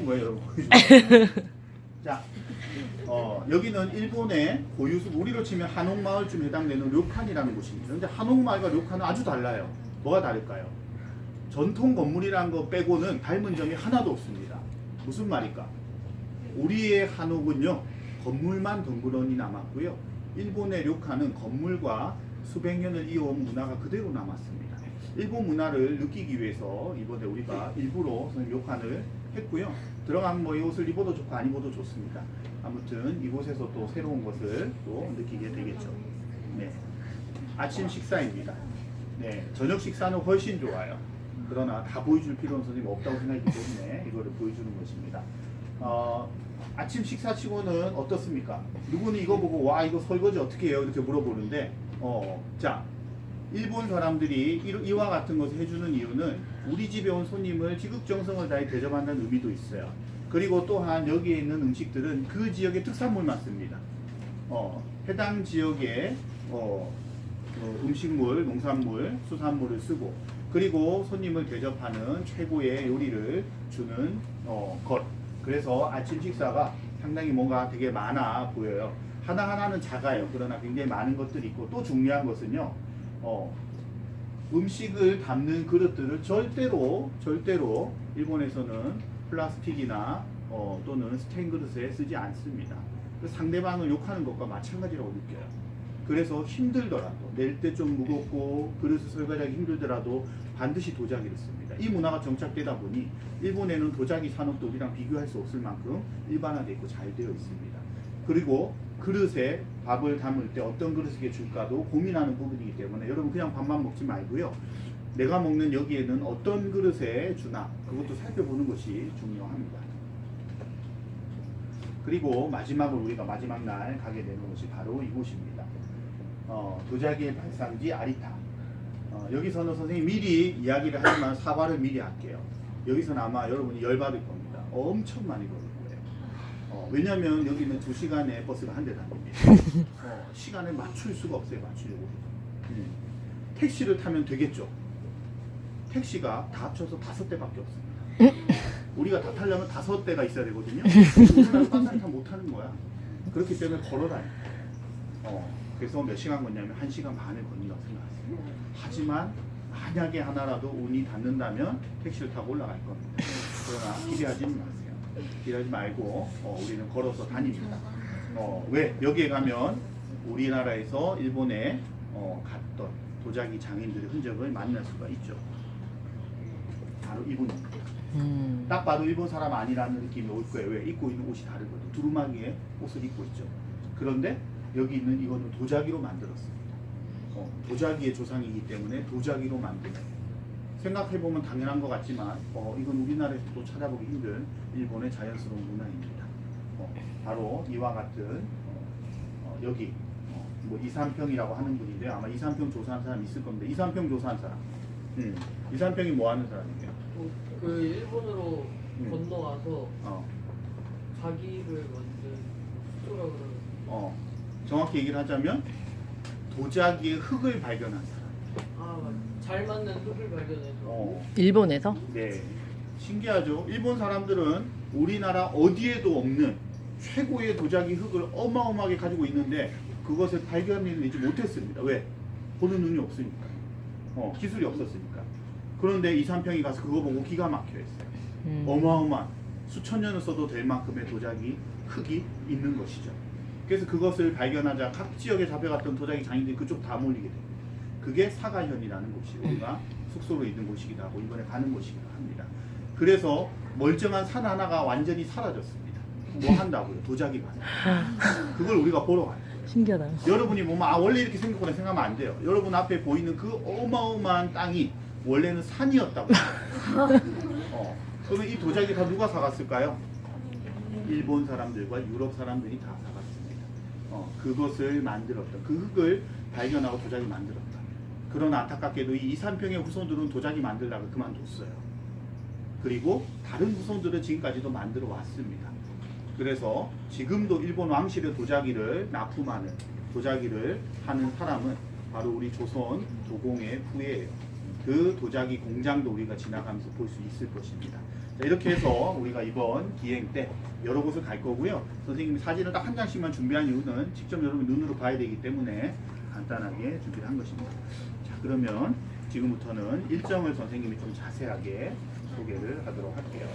보여주는 거예요, 여러분. 자, 여기는 일본의 고유수, 우리로 치면 한옥마을쯤 해당되는 료칸이라는 곳입니다. 그런데 한옥마을과 료칸은 아주 달라요. 뭐가 다를까요? 전통 건물이라는 거 빼고는 닮은 점이 하나도 없습니다. 무슨 말일까? 우리의 한옥은요, 건물만 덩그러니 남았고요. 일본의 료칸은 건물과 수백 년을 이어온 문화가 그대로 남았습니다. 일본 문화를 느끼기 위해서 이번에 우리가 일부러 료칸을 했고요. 들어가면 뭐 이 옷을 입어도 좋고 안 입어도 좋습니다. 아무튼 이곳에서 또 새로운 것을 또 느끼게 되겠죠. 네, 아침 식사입니다. 네, 저녁 식사는 훨씬 좋아요. 그러나 다 보여줄 필요는 선생님 없다고 생각하기 때문에 이거를 보여주는 것입니다. 아침 식사치고는 어떻습니까? 누구는 이거 보고 와 이거 설거지 어떻게 해요? 이렇게 물어보는데 자, 일본 사람들이 이와 같은 것을 해주는 이유는 우리 집에 온 손님을 지극정성을 다해 대접한다는 의미도 있어요. 그리고 또한 여기에 있는 음식들은 그 지역의 특산물만 씁니다. 해당 지역의 음식물, 농산물, 수산물을 쓰고, 그리고 손님을 대접하는 최고의 요리를 주는 것. 그래서 아침 식사가 상당히 뭔가 되게 많아 보여요. 하나하나는 작아요. 그러나 굉장히 많은 것들이 있고, 또 중요한 것은요, 음식을 담는 그릇들을 절대로 일본에서는 플라스틱이나 또는 스테인 그릇에 쓰지 않습니다. 상대방을 욕하는 것과 마찬가지라고 느껴요. 그래서 힘들더라도, 낼 때 좀 무겁고 그릇을 설거지하기 힘들더라도 반드시 도자기를 씁니다. 이 문화가 정착되다 보니 일본에는 도자기 산업도 우리랑 비교할 수 없을 만큼 일반화되어 있고 잘 되어 있습니다. 그리고 그릇에 밥을 담을 때 어떤 그릇에 줄까도 고민하는 부분이기 때문에 여러분 그냥 밥만 먹지 말고요. 내가 먹는 여기에는 어떤 그릇에 주나 그것도 살펴보는 것이 중요합니다. 그리고 마지막으로 우리가 마지막 날 가게 되는 것이 바로 이곳입니다. 도자기의 발상지 아리타. 여기서는 선생님이 미리 이야기를 하지만 사과를 미리 할게요. 여기서는 아마 여러분이 열받을 겁니다. 엄청 많이 걸릴 거예요. 왜냐하면 여기는 2시간에 버스가 한 대 다닙니다. 시간에 맞출 수가 없어요. 맞추려고. 택시를 타면 되겠죠. 택시가 다 합쳐서 5대밖에 없습니다. 우리가 다 타려면 5대가 있어야 되거든요. 우리나라 딴 다 못 타는 거야. 그렇기 때문에 걸어다녀요. 그래서 몇 시간 걷냐면 1시간 반을 걷는다고 생각하세요. 하지만 만약에 하나라도 운이 닿는다면 택시를 타고 올라갈 겁니다. 그러나 기대하지 마세요. 기대하지 말고 우리는 걸어서 다닙니다. 왜? 여기에 가면 우리나라에서 일본에 갔던 도자기 장인들의 흔적을 만날 수가 있죠. 바로 이분입니다. 딱 봐도 일본 사람 아니라는 느낌이 올 거예요. 왜? 입고 있는 옷이 다르거든요. 두루마기에 옷을 입고 있죠. 그런데 여기 있는 이거는 도자기로 만들었습니다. 도자기의 조상이기 때문에 도자기로 만드는, 생각해보면 당연한 것 같지만 이건 우리나라에서도 찾아보기 힘든 일본의 자연스러운 문화입니다. 바로 이와 같은 여기 뭐 이산평이라고 하는 분인데요. 아마 이산평 조사한 사람 있을 겁니다. 이산평 조사한 사람. 이산평이 뭐 하는 사람이에요? 그 일본으로 건너가서 자기를 만든 수초라 그러는. 정확히 얘기를 하자면 도자기의 흙을 발견한 사람. 잘 맞는 흙을 발견해서. 일본에서? 네, 신기하죠. 일본 사람들은 우리나라 어디에도 없는 최고의 도자기 흙을 어마어마하게 가지고 있는데 그것을 발견해내지 못했습니다. 왜? 보는 눈이 없으니까. 기술이 없었으니까. 그런데 이산평이 가서 그거 보고 기가 막혀 했어요. 어마어마한 수천 년을 써도 될 만큼의 도자기 흙이 있는 것이죠. 그래서 그것을 발견하자 각 지역에 잡혀갔던 도자기 장인들이 그쪽 다 몰리게 됩니다. 그게 사가현이라는 곳이 우리가 숙소로 있는 곳이기도 하고 이번에 가는 곳이기도 합니다. 그래서 멀쩡한 산 하나가 완전히 사라졌습니다. 뭐 한다고요? 도자기 가서. 그걸 우리가 보러 가요. 신기하다. 여러분이 보면 원래 이렇게 생겼구나 생각하면 안 돼요. 여러분 앞에 보이는 그 어마어마한 땅이 원래는 산이었다고. 그러면 이 도자기 다 누가 사갔을까요? 일본 사람들과 유럽 사람들이 다 사갔습니다. 그것을 만들었다. 그 흙을 발견하고 도자기 만들었다. 그러나 안타깝게도 이 이산평의 후손들은 도자기 만들다가 그만뒀어요. 그리고 다른 후손들은 지금까지도 만들어 왔습니다. 그래서 지금도 일본 왕실의 도자기를 납품하는, 도자기를 하는 사람은 바로 우리 조선 도공의 후예예요. 그 도자기 공장도 우리가 지나가면서 볼 수 있을 것입니다. 자, 이렇게 해서 우리가 이번 기행 때 여러 곳을 갈 거고요. 선생님이 사진을 딱 한 장씩만 준비한 이유는 직접 여러분 눈으로 봐야 되기 때문에 간단하게 준비를 한 것입니다. 자, 그러면 지금부터는 일정을 선생님이 좀 자세하게 소개를 하도록 할게요.